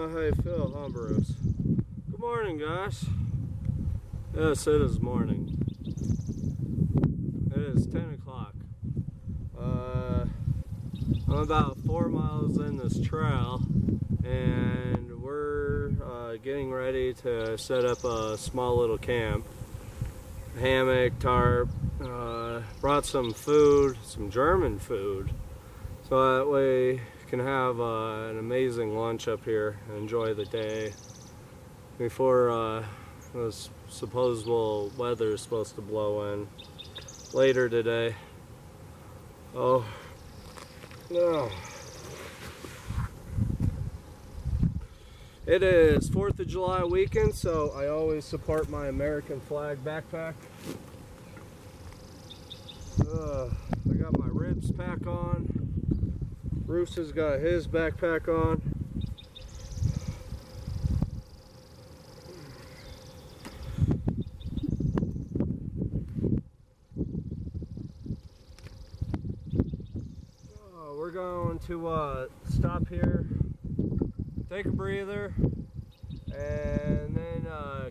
know how you feel, huh, Bruce? Good morning, guys. Yes, it is morning. It is 10 o'clock. I'm about 4 miles in this trail, and we're getting ready to set up a small little camp. Hammock, tarp, brought some food, some German food, so that way you can have an amazing lunch up here and enjoy the day before this supposable weather is supposed to blow in later today. Oh no. It is 4th of July weekend, so I always support my American flag backpack. I got my ribs pack on. Bruce has got his backpack on. We're going to stop here, take a breather, and then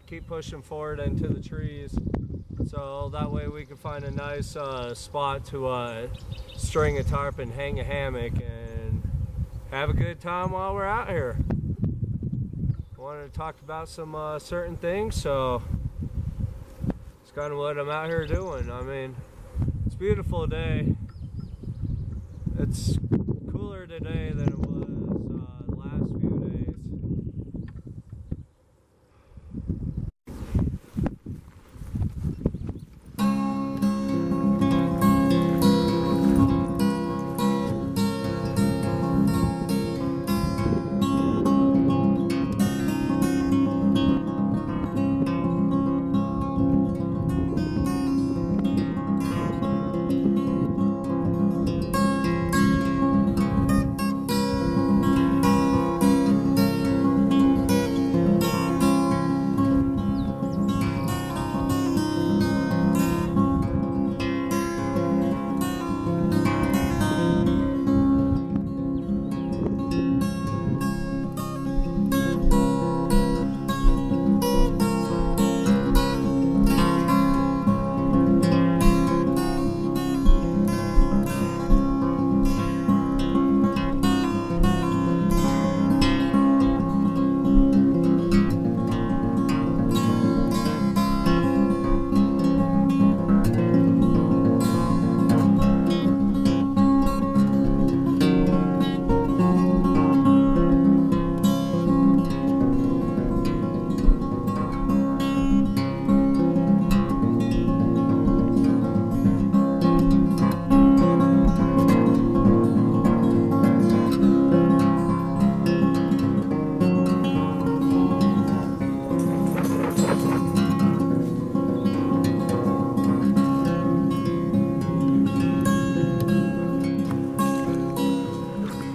keep pushing forward into the trees, so that way we can find a nice spot to string a tarp and hang a hammock and have a good time while we're out here. I wanted to talk about some certain things, so it's kind of what I'm out here doing. I mean, it's a beautiful day. It's cooler today than it was the last few days.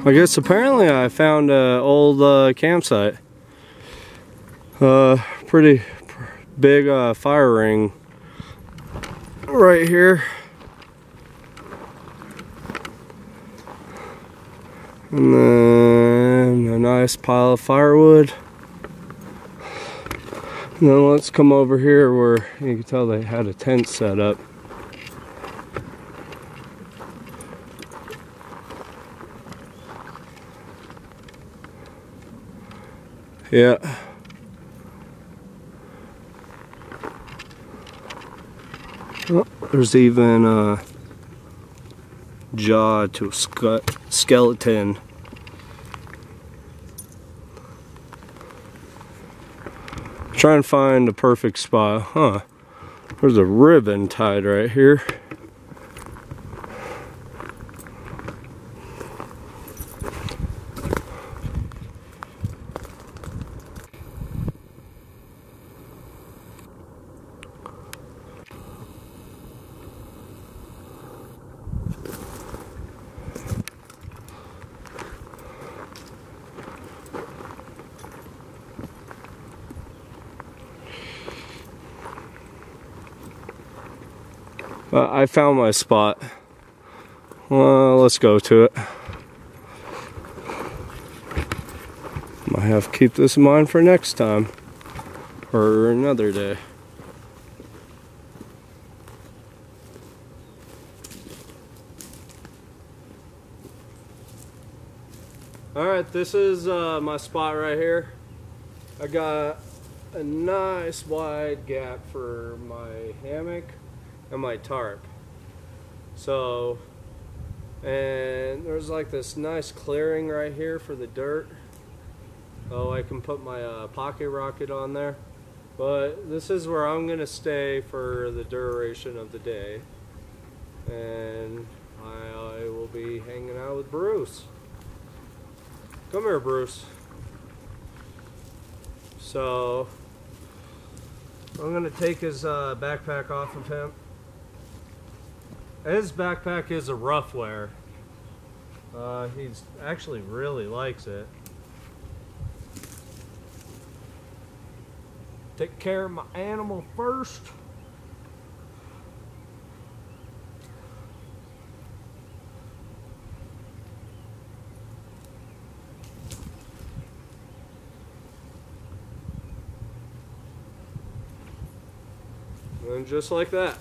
I guess apparently I found an old campsite. Pretty big fire ring right here. And then a nice pile of firewood. And then let's come over here where you can tell they had a tent set up. Yeah. Oh, there's even a jaw to a skeleton. Try and find the perfect spot. Huh. There's a ribbon tied right here. I found my spot. Well, let's go to it. My I have to keep this in mind for next time or another day. Alright, this is my spot right here. I got a nice wide gap for my hammock and my tarp. So, and there's like this nice clearing right here for the dirt. Oh, I can put my pocket rocket on there. But this is where I'm gonna stay for the duration of the day. And I will be hanging out with Bruce. Come here, Bruce. So, I'm gonna take his backpack off of him. His backpack is a rough wear. He's actually really likes it. Take care of my animal first. And just like that.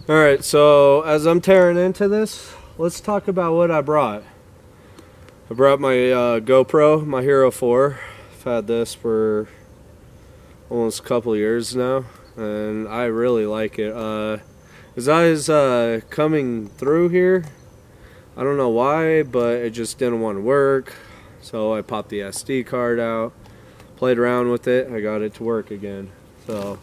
Alright, so as I'm tearing into this, let's talk about what I brought. I brought my GoPro, my Hero 4. I've had this for almost a couple years now, and I really like it. As I was coming through here, I don't know why, but it just didn't want to work. So I popped the SD card out, played around with it, I got it to work again. So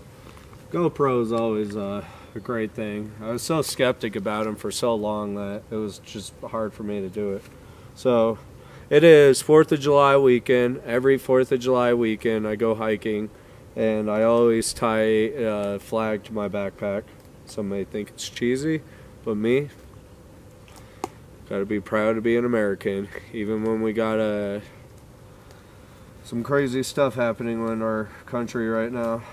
GoPro is always a great thing. I was so skeptic about them for so long that it was just hard for me to do it. So it is 4th of July weekend. Every 4th of July weekend I go hiking, and I always tie a flag to my backpack. Some may think it's cheesy, but me, gotta be proud to be an American, even when we got some crazy stuff happening in our country right now.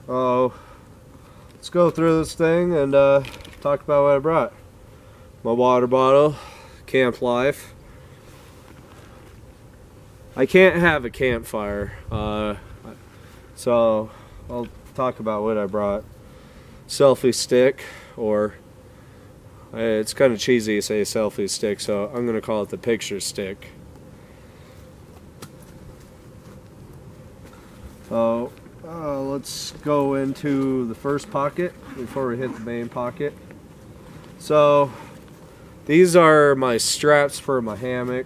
Oh, let's go through this thing and talk about what I brought. My water bottle, Camp Life. I can't have a campfire, so I'll talk about what I brought. Selfie stick, or it's kind of cheesy to say selfie stick, so I'm going to call it the picture stick. So let's go into the first pocket before we hit the main pocket. So these are my straps for my hammock.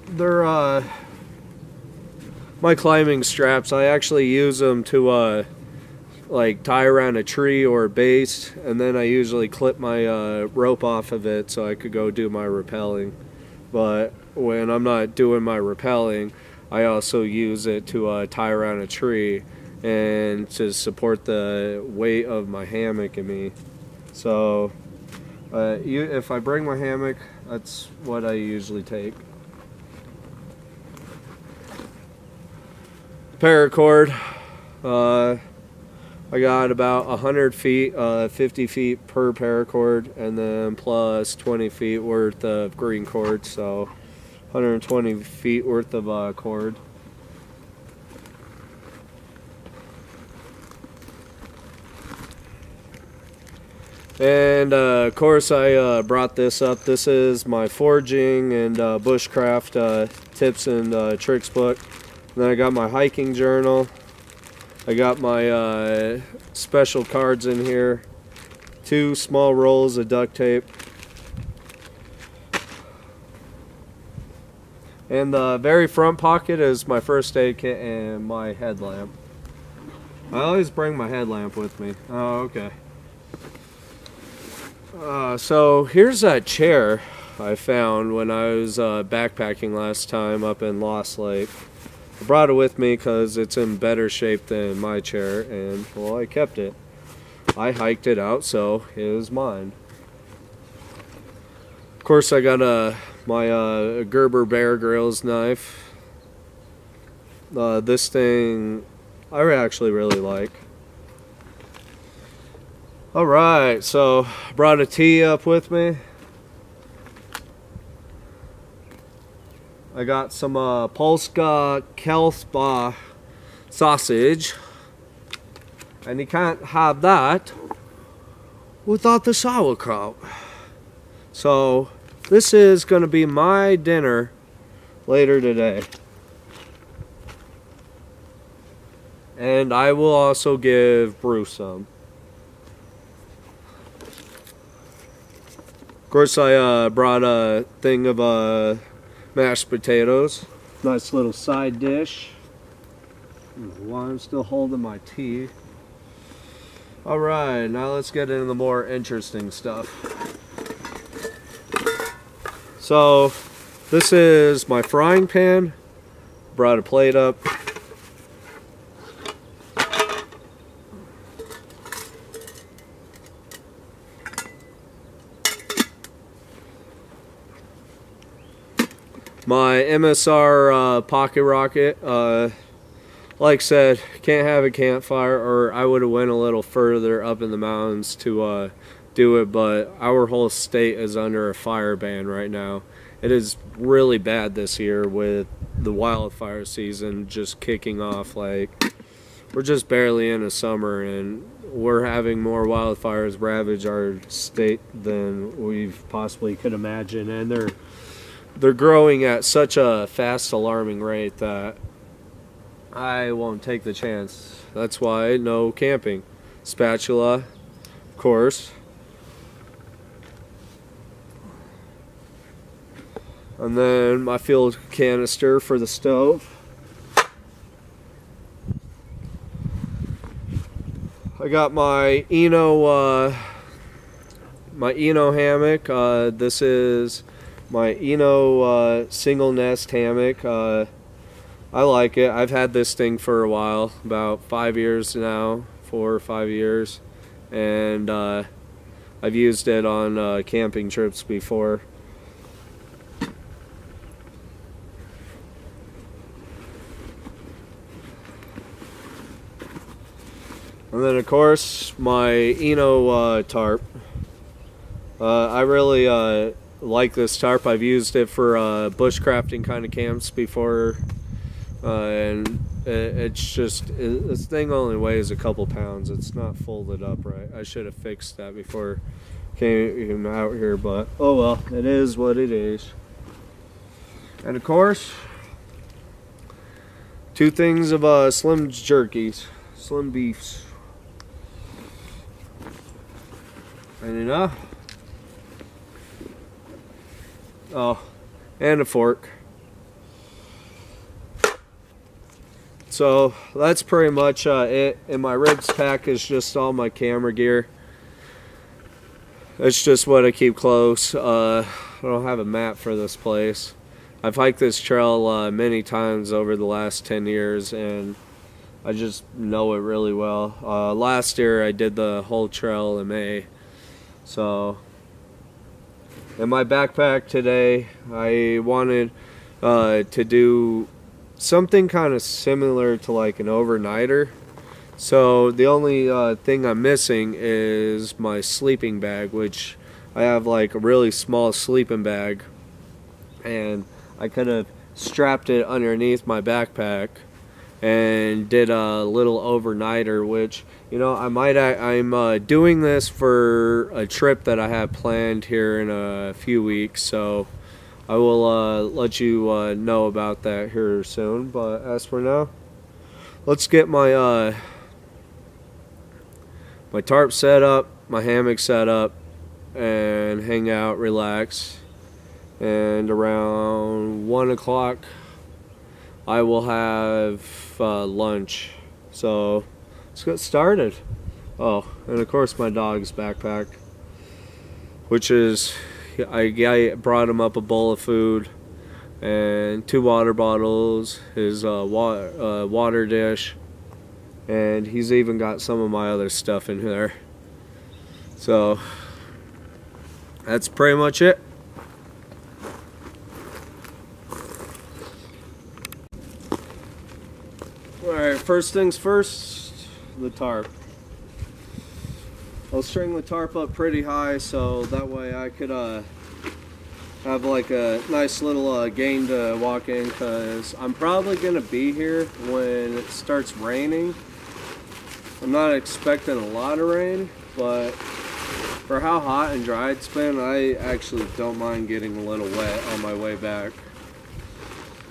They're my climbing straps. I actually use them to like tie around a tree or a base, and then I usually clip my rope off of it so I could go do my rappelling. But when I'm not doing my rappelling, I also use it to tie around a tree and to support the weight of my hammock and me. So if I bring my hammock, that's what I usually take. Paracord. I got about 100 feet, 50 feet per paracord, and then plus 20 feet worth of green cord, so 120 feet worth of cord. And of course I brought this up. This is my foraging and bushcraft tips and tricks book. And then I got my hiking journal. I got my special cards in here. 2 small rolls of duct tape. And the very front pocket is my first aid kit and my headlamp. I always bring my headlamp with me. Oh, okay. So here's that chair I found when I was backpacking last time up in Lost Lake. I brought it with me because it's in better shape than my chair, and well, I kept it. I hiked it out, so it is mine. Of course, I got my Gerber Bear Grylls knife. This thing I actually really like. Alright, so brought a tea up with me. I got some Polska Kielbasa sausage. And you can't have that without the sauerkraut. So this is going to be my dinner later today. And I will also give Bruce some. Of course, I brought a thing of mashed potatoes. Nice little side dish. While I'm still holding my tea. Alright, now let's get into the more interesting stuff. So, this is my frying pan. Brought a plate up. My MSR pocket rocket. Like I said, can't have a campfire, or I would have went a little further up in the mountains to do it, but our whole state is under a fire ban right now. It is really bad this year with the wildfire season just kicking off. Like, we're just barely into summer, and we're having more wildfires ravage our state than we've possibly could imagine, and they're growing at such a fast, alarming rate that I won't take the chance. That's why no camping. Spatula, of course. And then my fuel canister for the stove. I got my Eno hammock. This is my Eno single nest hammock. I like it. I've had this thing for a while, about 5 years now, 4 or 5 years, and I've used it on camping trips before. And then of course my Eno tarp. I really like this tarp. I've used it for bushcrafting kind of camps before. And it's just, this thing only weighs a couple pounds. It's not folded up right. I should have fixed that before I came out here, but oh well, it is what it is. And of course, 2 things of Slim Jerkies, Slim Beefs. And enough. Oh, and a fork. So that's pretty much it. In my ribs pack is just all my camera gear. It's just what I keep close. I don't have a map for this place. I've hiked this trail many times over the last 10 years, and I just know it really well. Last year I did the whole trail in May. So in my backpack today, I wanted to do something kind of similar to like an overnighter. So the only thing I'm missing is my sleeping bag, which I have like a really small sleeping bag, and I could have strapped it underneath my backpack and did a little overnighter, which, you know, I'm doing this for a trip that I have planned here in a few weeks, so I will let you know about that here soon. But as for now, let's get my my tarp set up, my hammock set up, and hang out, relax, and around 1 o'clock I will have lunch. So let's get started. Oh, and of course my dog's backpack, which is, I brought him up a bowl of food and 2 water bottles, his water dish, and he's even got some of my other stuff in there. So that's pretty much it. Alright, first things first, the tarp. I'll string the tarp up pretty high so that way I could have like a nice little gain to walk in, because I'm probably going to be here when it starts raining. I'm not expecting a lot of rain, but for how hot and dry it's been, I actually don't mind getting a little wet on my way back.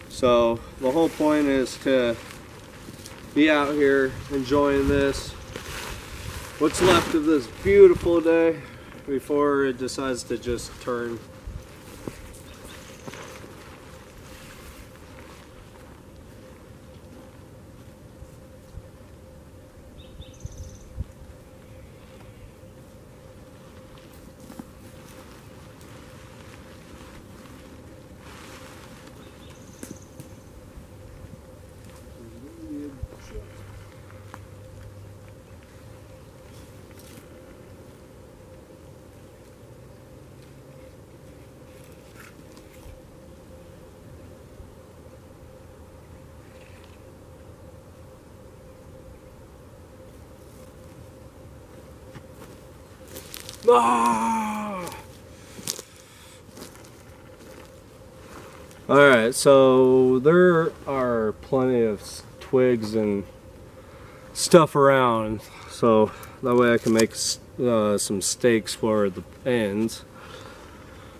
So the whole point is to be out here enjoying this, what's left of this beautiful day, before it decides to just turn. Ah! Alright, so there are plenty of twigs and stuff around, so that way I can make some stakes for the ends,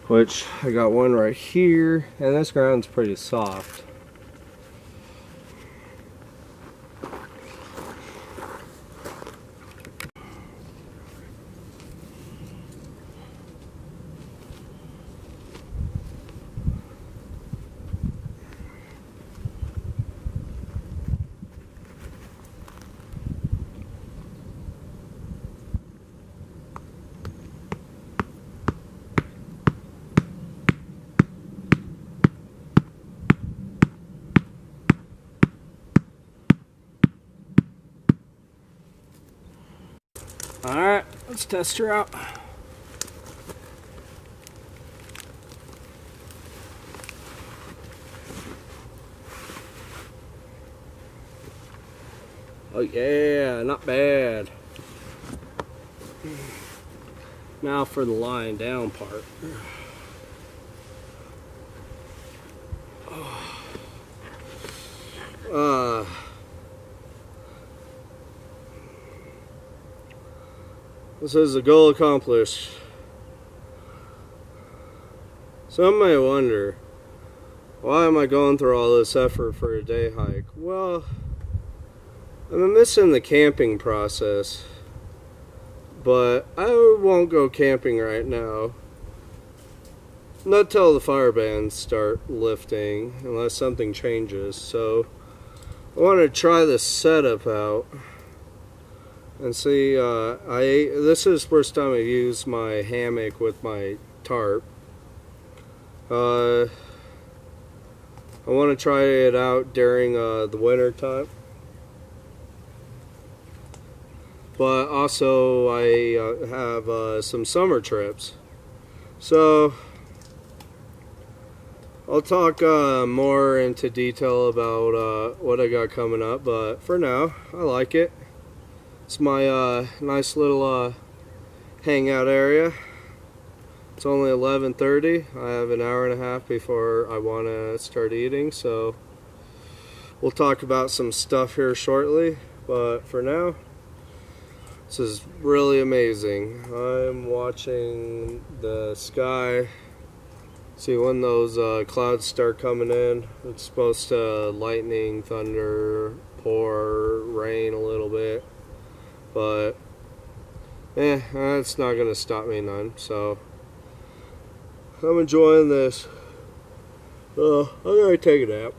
which I got one right here, and this ground's pretty soft. Alright, let's test her out. Oh yeah, not bad. Now for the lying down part. This is a goal accomplished. Some may wonder, why am I going through all this effort for a day hike? Well, I'm missing the camping process, but I won't go camping right now. Not till the fire bans start lifting, unless something changes. So I want to try this setup out and see. This is the first time I've used my hammock with my tarp. I want to try it out during the winter time. But also I have some summer trips. So I'll talk more into detail about what I got coming up, but for now, I like it. It's my nice little hangout area. It's only 11:30. I have an hour and a half before I want to start eating, so we'll talk about some stuff here shortly, but for now, this is really amazing. I'm watching the sky. See when those clouds start coming in. It's supposed to lightning, thunder, pour, rain a little bit. But, that's not going to stop me none. So, I'm enjoying this. I'm gonna take a nap.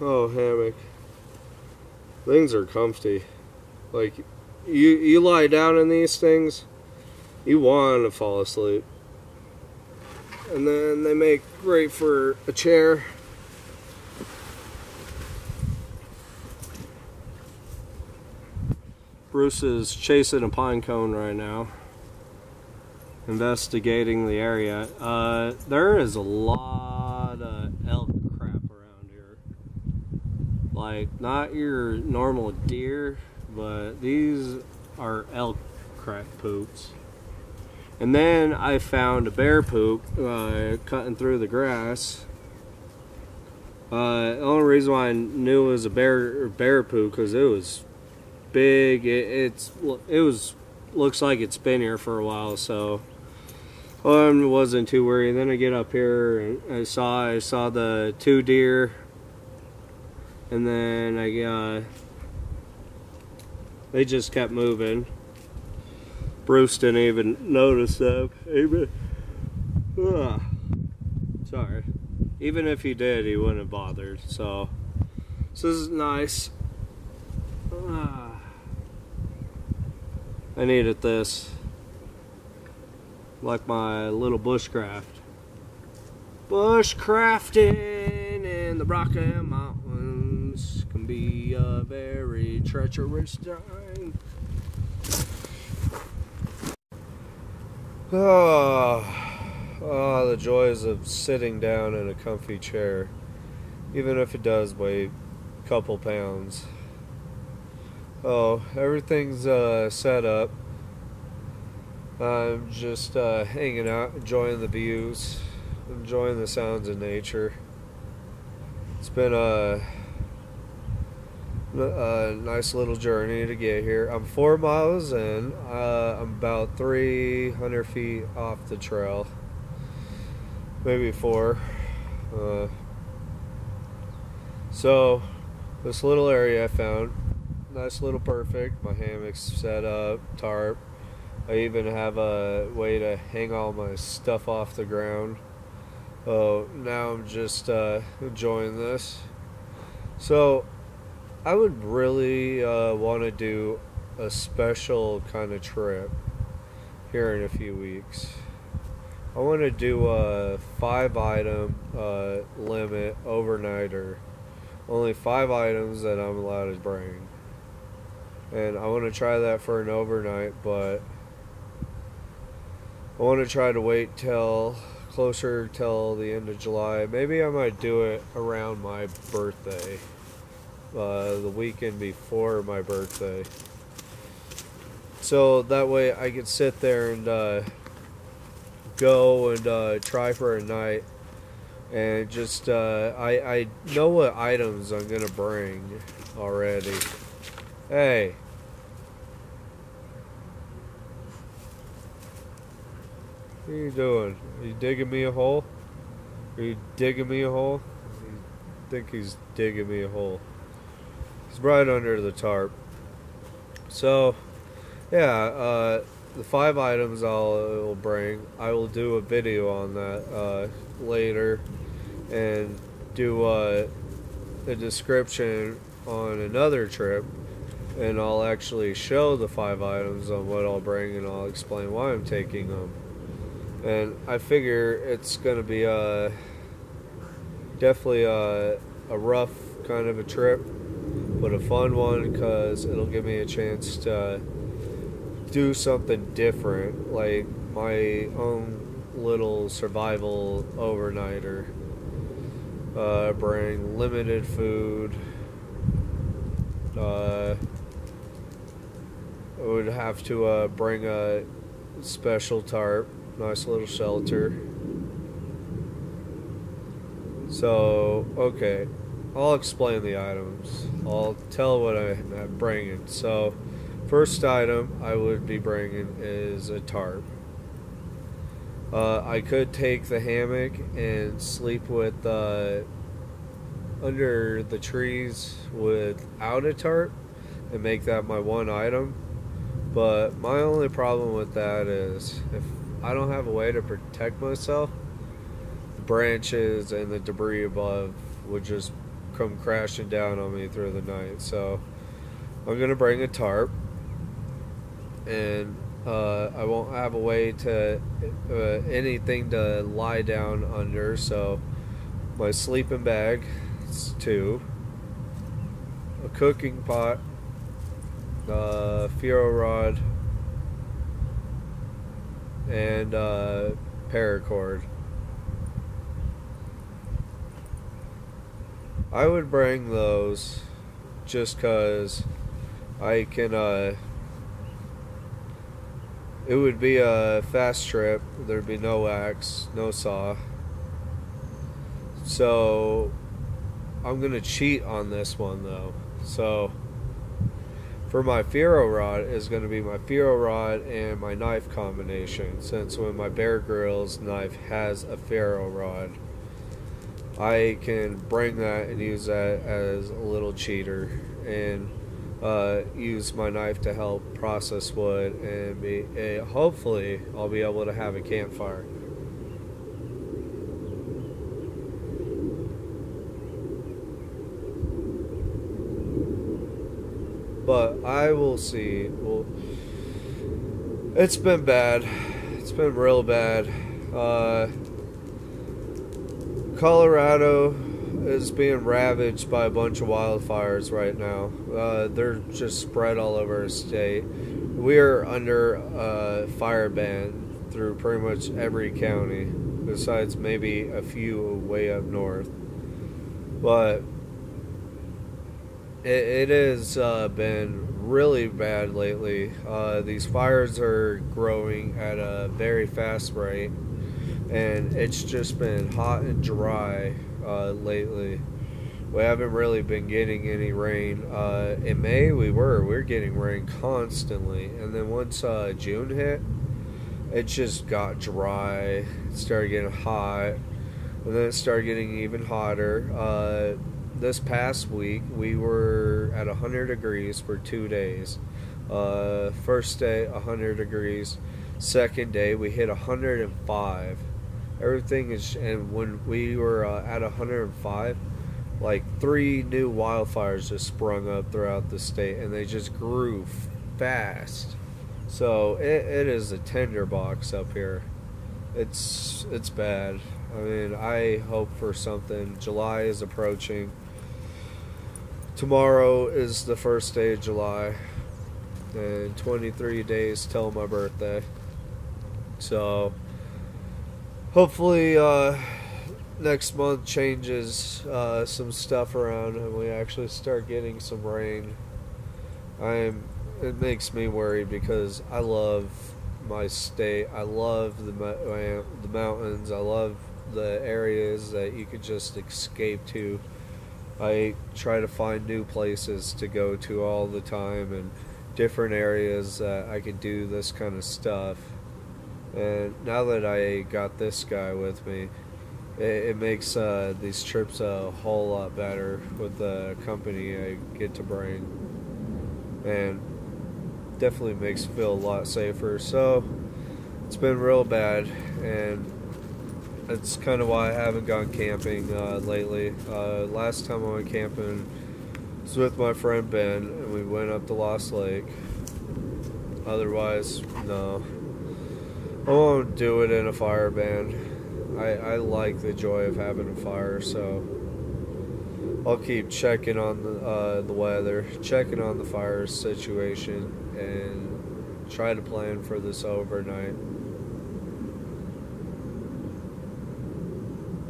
Oh, hammock. Things are comfy. Like, you lie down in these things, you want to fall asleep. And then they make great for a chair. Bruce is chasing a pine cone right now, investigating the area. There is a lot of elk crap around here. Like, not your normal deer, but these are elk crap poops. And then I found a bear poop cutting through the grass. The only reason why I knew it was a bear poop because it was big. It looks like it's been here for a while, so I wasn't too worried. Then I get up here and I saw the 2 deer, and then they just kept moving. Bruce didn't even notice them. Sorry. Even if he did, he wouldn't have bothered. So this is nice. I needed this. Like my little bushcraft. Bushcrafting in the Rocky Mountains can be a very treacherous time. Oh, the joys of sitting down in a comfy chair, even if it does weigh a couple pounds. Oh, everything's set up. I'm just hanging out, enjoying the views, enjoying the sounds of nature. It's been a nice little journey to get here. I'm 4 miles in. I'm about 300 feet off the trail, maybe 4. So this little area I found, nice little perfect. My hammock's set up, tarp. I even have a way to hang all my stuff off the ground. Oh, now I'm just enjoying this. So I would really want to do a special kind of trip here in a few weeks. I want to do a 5-item limit overnighter. Only 5 items that I'm allowed to bring. And I want to try that for an overnight, but I want to try to wait closer till the end of July. Maybe I might do it around my birthday. The weekend before my birthday, so that way I could sit there and go and try for a night, and just I know what items I'm gonna bring already. Hey, what are you doing? Are you digging me a hole? Are you digging me a hole? I think he's digging me a hole. It's right under the tarp. So, yeah, the 5 items I'll bring, I will do a video on that later, and do a description on another trip, and I'll actually show the 5 items on what I'll bring, and I'll explain why I'm taking them. And I figure it's going to be definitely a rough kind of a trip, but a fun one, because it'll give me a chance to do something different, like my own little survival overnighter. Bring limited food. I would have to bring a special tarp, nice little shelter. So, okay, I'll explain the items. I'll tell what I'm bringing. So, first item I would be bringing is a tarp. I could take the hammock and sleep with under the trees without a tarp, and make that my one item. But my only problem with that is if I don't have a way to protect myself, the branches and the debris above would just come crashing down on me through the night. So I'm gonna bring a tarp, and I won't have a way to anything to lie down under. So my sleeping bag, it's 2, a cooking pot, ferro rod, and paracord. I would bring those just cause I can it would be a fast trip. There'd be no axe, no saw. So I'm gonna cheat on this one though. So for my ferro rod is going to be my ferro rod and my knife combination, since when my Bear Grylls knife has a ferro rod, I can bring that and use that as a little cheater, and use my knife to help process wood, and hopefully I'll be able to have a campfire. But I will see. Well, it's been bad. It's been real bad. Colorado is being ravaged by a bunch of wildfires right now. They're just spread all over our state. We are under a fire ban through pretty much every county, besides maybe a few way up north. But it has been really bad lately. These fires are growing at a very fast rate, and it's just been hot and dry lately. We haven't really been getting any rain. In May we were getting rain constantly, and then once June hit, it just got dry. It started getting hot, and then it started getting even hotter. This past week we were at 100 degrees for 2 days. First day 100 degrees, second day we hit 105. Everything is, and when we were at 105, like 3 new wildfires just sprung up throughout the state, and they just grew fast. So it is a tinderbox up here. It's bad. I mean, I hope for something. July is approaching. Tomorrow is the first day of July, and 23 days till my birthday. So hopefully next month changes some stuff around and we actually start getting some rain. It makes me worried because I love my state. I love the mountains. I love the areas that you could just escape to. I try to find new places to go to all the time, and different areas that I could do this kind of stuff. And now that I got this guy with me, it makes these trips a whole lot better with the company I get to bring, and definitely makes me feel a lot safer. So it's been real bad, and that's kind of why I haven't gone camping lately. Last time I went camping was with my friend Ben, and we went up to Lost Lake. Otherwise, no. I won't do it in a fire ban. I like the joy of having a fire, so I'll keep checking on the weather, checking on the fire situation, and try to plan for this overnight.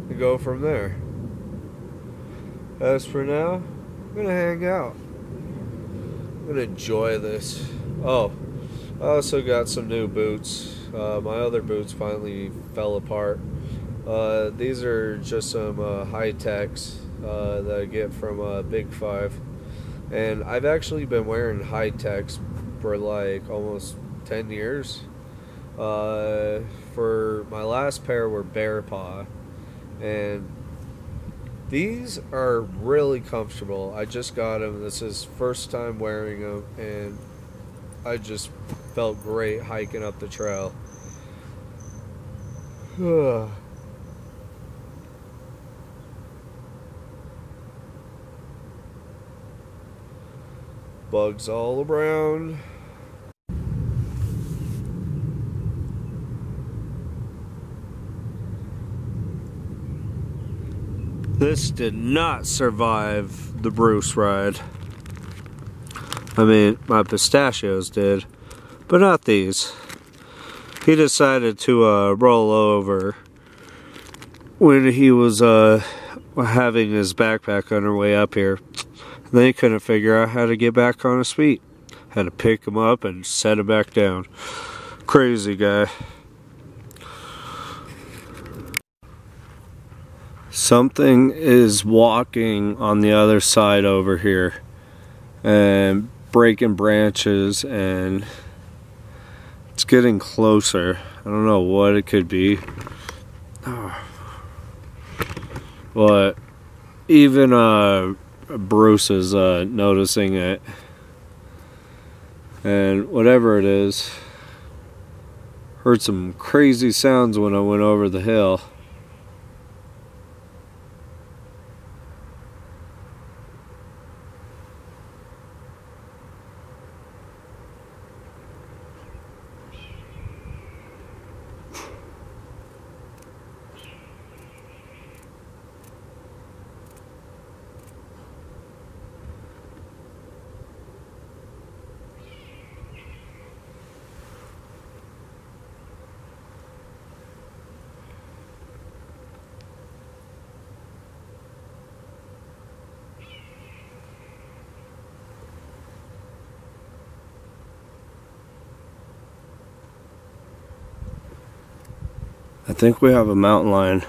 And go from there. As for now, I'm gonna hang out. I'm gonna enjoy this. Oh, I also got some new boots. My other boots finally fell apart. These are just some high-techs that I get from Big 5. And I've actually been wearing high-techs for like almost 10 years. For my last pair were Bear Paw. And These are really comfortable. I just got them. This is first time wearing them, and I just felt great hiking up the trail. Bugs all around. This did not survive the Bruce ride. I mean, my pistachios did, but not these. He decided to roll over when he was having his backpack on our way up here. And then he couldn't figure out how to get back on his feet. Had to pick him up and set him back down. Crazy guy. Something is walking on the other side over here and breaking branches, and it's getting closer. I don't know what it could be. But even Bruce is noticing it. And whatever it is, heard some crazy sounds when I went over the hill. I think we have a mountain lion.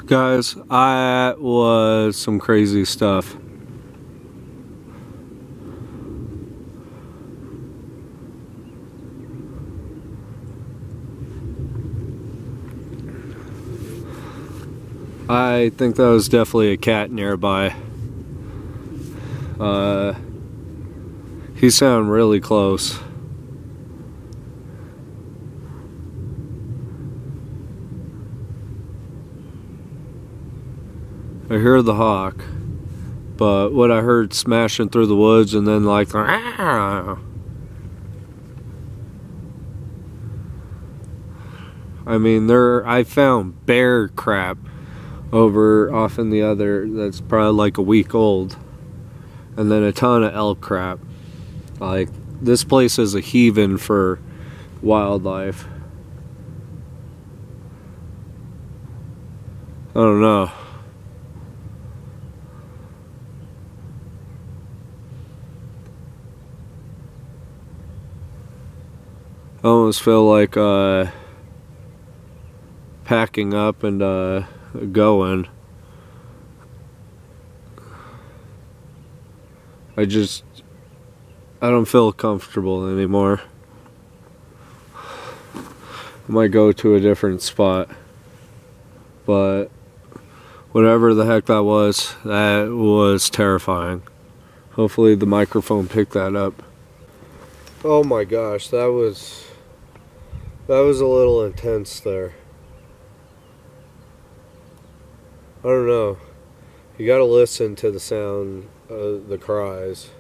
Guys, that was some crazy stuff. I think that was definitely a cat nearby. He sounded really close. I hear the hawk, but what I heard smashing through the woods and then like I mean, I found bear crap over off in the other that's probably like a week old, and then a ton of elk crap. Like, this place is a heaven for wildlife. I don't know. I almost feel like packing up and going. I don't feel comfortable anymore. I might go to a different spot. But whatever the heck that was terrifying. Hopefully the microphone picked that up. Oh my gosh, that was a little intense there. I don't know. You gotta listen to the sound of the cries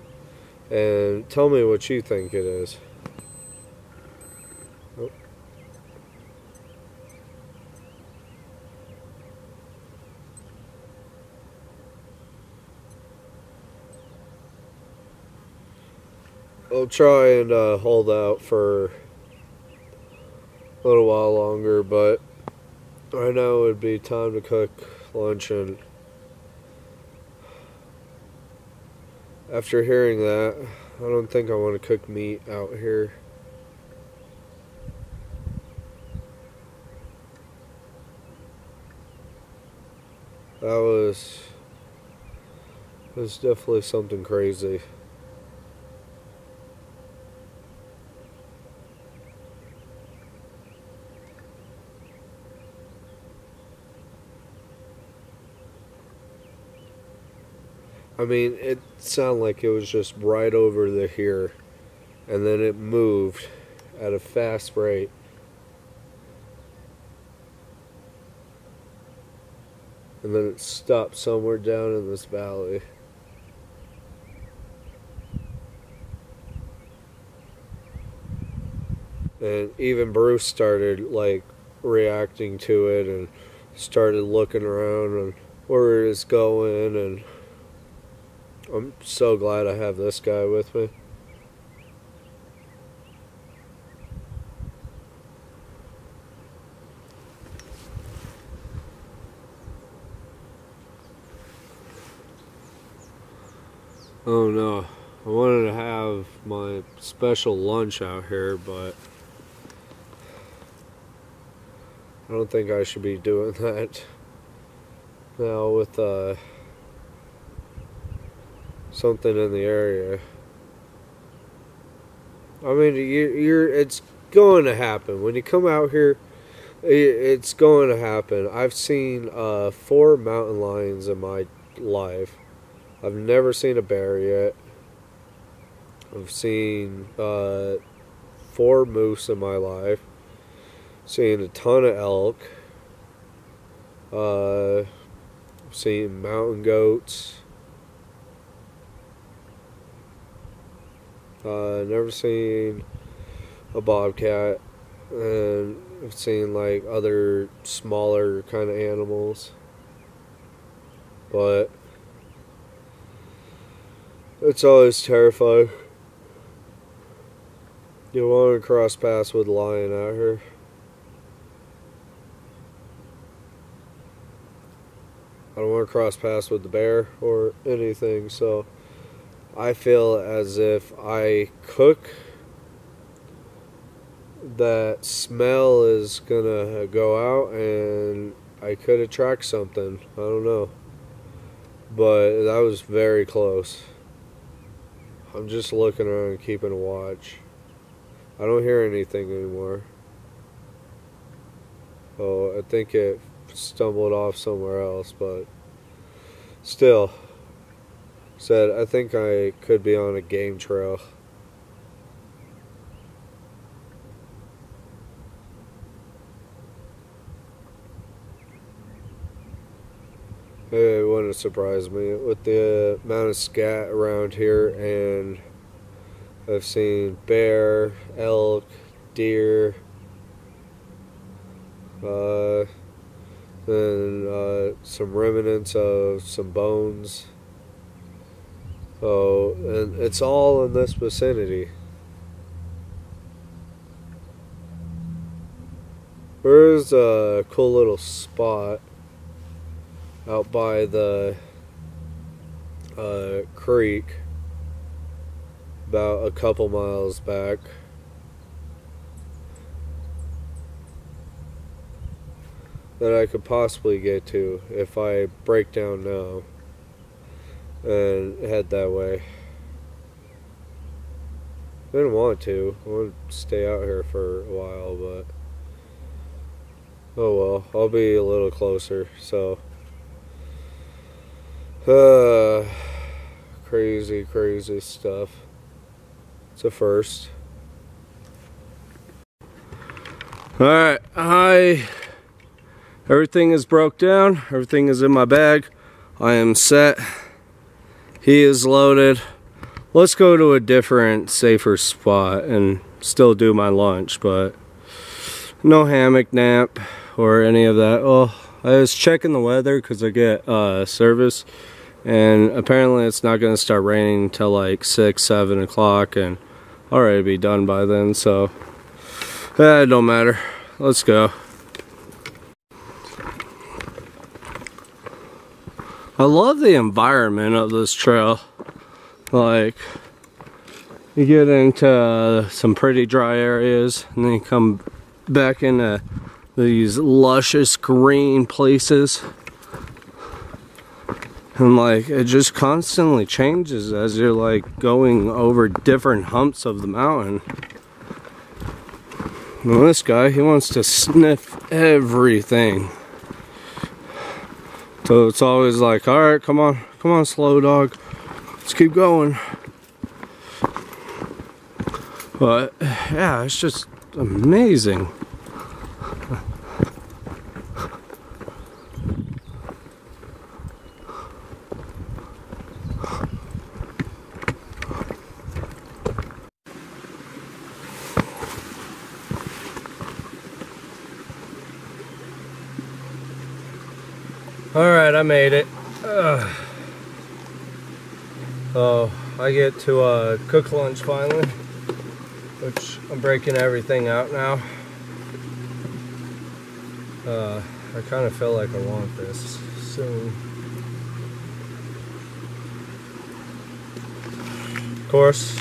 and tell me what you think it is. Oh. I'll try and hold out for a little while longer, but right now it would be time to cook lunch, and after hearing that, I don't think I want to cook meat out here. That was definitely something crazy. I mean, it sounded like it was just right over here, and then it moved at a fast rate. And then it stopped somewhere down in this valley. And even Bruce started like reacting to it and started looking around and where it's going, and I'm so glad I have this guy with me. Oh no, I wanted to have my special lunch out here, but I don't think I should be doing that now with something in the area. I mean, it's going to happen. When you come out here, it's going to happen. I've seen 4 mountain lions in my life. I've never seen a bear yet. I've seen 4 moose in my life. Seen a ton of elk. I've seen mountain goats. Never seen a bobcat, and I've seen like other smaller kind of animals, but it's always terrifying. You want to cross paths with a lion out here. I don't want to cross paths with the bear or anything, so I feel as if I cook, that smell is gonna go out and I could attract something. I don't know. But that was very close. I'm just looking around and keeping a watch. I don't hear anything anymore. Oh, I think it stumbled off somewhere else, but still. Said, I think I could be on a game trail. It wouldn't surprise me with the amount of scat around here, and I've seen bear, elk, deer, and some remnants of some bones. Oh, and it's all in this vicinity. There's a cool little spot out by the creek about a couple miles back. That I could possibly get to if I break down now and head that way. I didn't want to. I want to stay out here for a while, but oh well, I'll be a little closer, so crazy stuff. It's a first. Alright, everything is broke down, everything is in my bag. I am set. He is loaded. Let's go to a different, safer spot and still do my lunch, but no hammock nap or any of that. Well, I was checking the weather because I get service, and apparently it's not going to start raining until like 6, 7 o'clock, and I'll already be done by then, so it don't matter. Let's go. I love the environment of this trail. Like, you get into some pretty dry areas, and then you come back into these luscious green places. And like, it just constantly changes as you're like going over different humps of the mountain. Well, this guy, he wants to sniff everything. So it's always like, alright, come on, slow dog. Let's keep going. But yeah, it's just amazing. Alright, I made it. So I get to cook lunch finally, which I'm breaking everything out now. I kind of feel like I want this soon. Of course,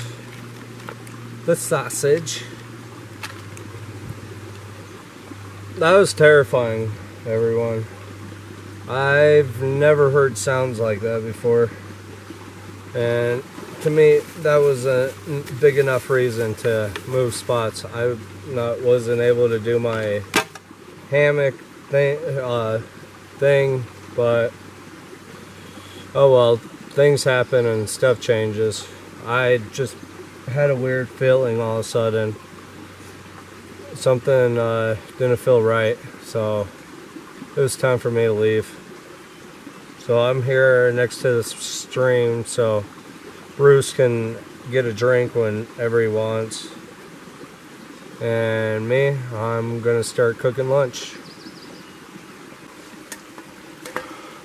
the sausage. That was terrifying, everyone. I've never heard sounds like that before, and to me that was a big enough reason to move spots. I wasn't able to do my hammock thing, but oh well, things happen and stuff changes. I just had a weird feeling all of a sudden. Something didn't feel right, so it was time for me to leave. So I'm here next to the stream, so Bruce can get a drink whenever he wants. And me, I'm gonna start cooking lunch.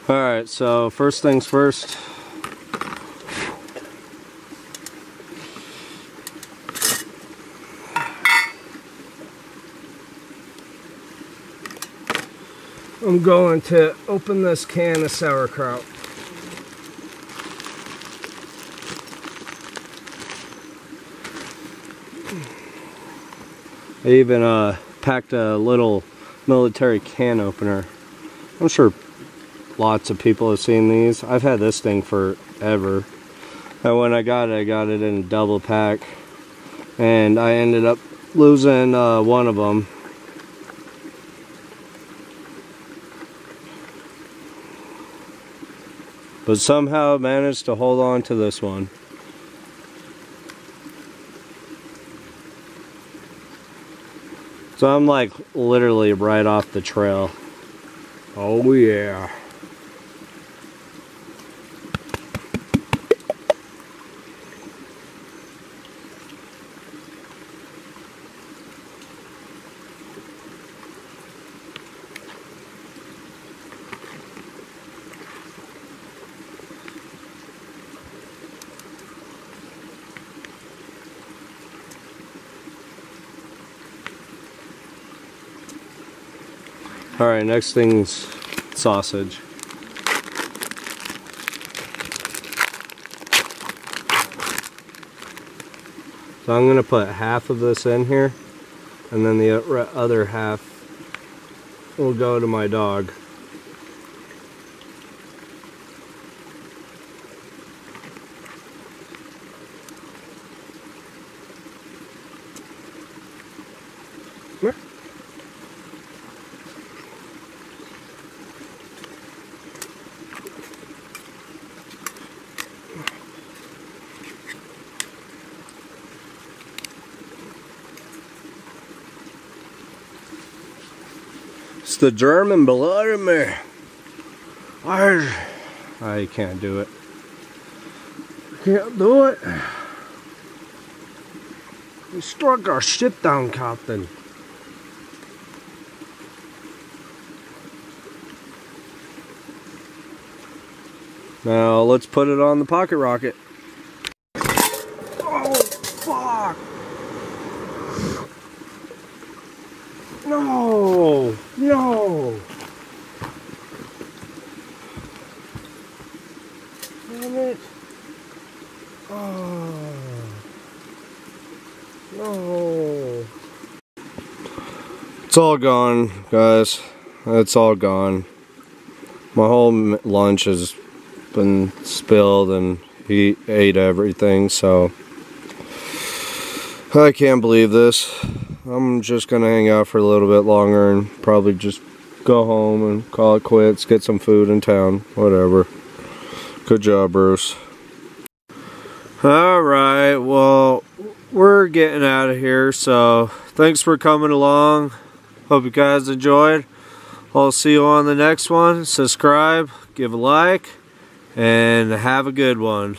Alright, so first things first. I'm going to open this can of sauerkraut. I even packed a little military can opener. I'm sure lots of people have seen these. I've had this thing forever. And when I got it in a double pack. And I ended up losing one of them. But somehow managed to hold on to this one. So I'm like literally right off the trail. Oh yeah. Alright, next thing's sausage. So I'm gonna put half of this in here, and then the other half will go to my dog. Come here. It's the German blood in me. I can't do it. Can't do it. We struck our shit down, Captain. Now let's put it on the pocket rocket. Oh, fuck. No, no. Damn it. Oh, no. It's all gone, guys. It's all gone. My whole lunch has been spilled and he ate everything, so I can't believe this. I'm just gonna hang out for a little bit longer and probably just go home and call it quits, get some food in town, whatever. Good job, Bruce. Alright, well, we're getting out of here, so thanks for coming along. Hope you guys enjoyed. I'll see you on the next one. Subscribe, give a like, and have a good one.